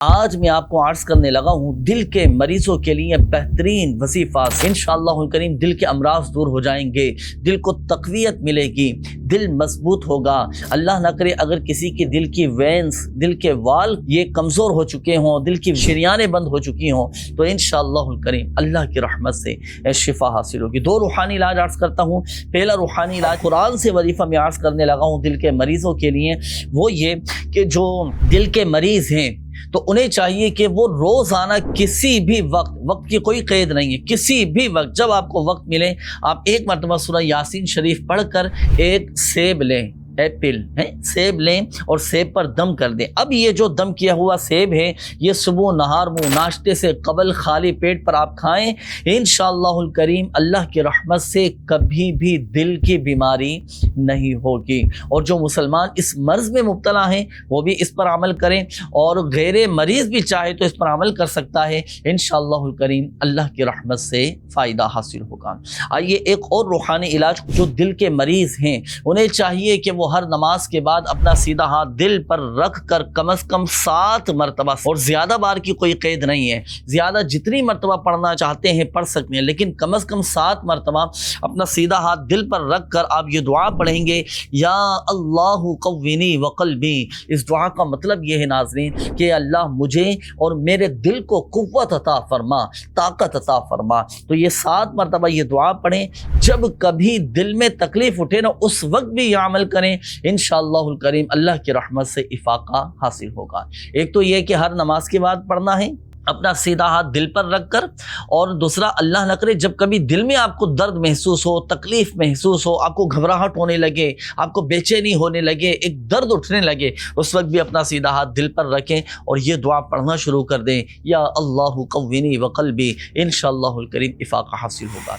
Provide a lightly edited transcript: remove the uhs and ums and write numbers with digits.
آج میں آپ کو عرض کرنے لگا ہوں دل کے مریضوں کے لیے بہترین وظیفہ۔ انشاءاللہ کریم دل کے امراض دور ہو جائیں گے، دل کو تقویت ملے گی، دل مضبوط ہوگا۔ اللہ نہ کرے اگر کسی کی دل کی وینز، دل کے وال یہ کمزور ہو چکے ہوں، دل کی شریانیں بند ہو چکی ہوں، تو انشاءاللہ کریم اللہ کی رحمت سے شفا حاصل ہوگی۔ دو روحانی علاج عرض کرتا ہوں۔ پہلا روحانی علاج قرآن سے وظیفہ میں عرض کرنے لگا ہوں دل کے مریضوں کے لیے، وہ یہ کہ جو دل کے مریض ہیں تو انہیں چاہیے کہ وہ روزانہ کسی بھی وقت کی کوئی قید نہیں ہے، کسی بھی وقت جب آپ کو وقت ملے آپ ایک مرتبہ سورہ یاسین شریف پڑھ کر ایک سیب لیں، ایپل سیب لیں اور سیب پر دم کر دیں۔ اب یہ جو دم کیا ہوا سیب ہے یہ صبح نہار منہ ناشتے سے قبل خالی پیٹ پر آپ کھائیں، انشاءاللہ الکریم اللہ کی رحمت سے کبھی بھی دل کی بیماری نہیں ہوگی۔ اور جو مسلمان اس مرض میں مبتلا ہیں وہ بھی اس پر عمل کریں، اور غیر مریض بھی چاہے تو اس پر عمل کر سکتا ہے، انشاءاللہ الکریم اللہ کی رحمت سے فائدہ حاصل ہوگا۔ آئیے ایک اور روحانی علاج، جو دل کے مریض ہیں انہیں چاہیے کہ وہ ہر نماز کے بعد اپنا سیدھا ہاتھ دل پر رکھ کر کم از کم 7 مرتبہ، اور زیادہ بار کی کوئی قید نہیں ہے، زیادہ جتنی مرتبہ پڑھنا چاہتے ہیں پڑھ سکتے ہیں، لیکن کم از کم 7 مرتبہ اپنا سیدھا ہاتھ دل پر رکھ کر آپ یہ دعا پڑھیں گے، یا اللہ قوینی وقلبی۔ اس دعا کا مطلب یہ ہے ناظرین کہ اللہ مجھے اور میرے دل کو قوت عطا فرما، طاقت عطا فرما۔ تو یہ 7 مرتبہ یہ دعا پڑھیں، جب کبھی دل میں تکلیف اٹھے نا اس وقت بھی یہ عمل کریں، انشاءاللہ الکریم اللہ کی رحمت سے افاقہ حاصل ہوگا۔ ایک تو یہ کہ ہر نماز کے بعد پڑھنا ہے اپنا سیدھا ہاتھ دل پر رکھ کر، اور دوسرا اللہ نہ کرے جب کبھی دل میں آپ کو درد محسوس ہو، تکلیف محسوس ہو، آپ کو گھبراہٹ ہونے لگے، آپ کو بے چینی ہونے لگے، ایک درد اٹھنے لگے، اس وقت بھی اپنا سیدھا ہاتھ دل پر رکھیں اور یہ دعا پڑھنا شروع کر دیں، یا اللہ قوینی وقلبی، انشاءاللہ الکریم افاقہ حاصل ہوگا۔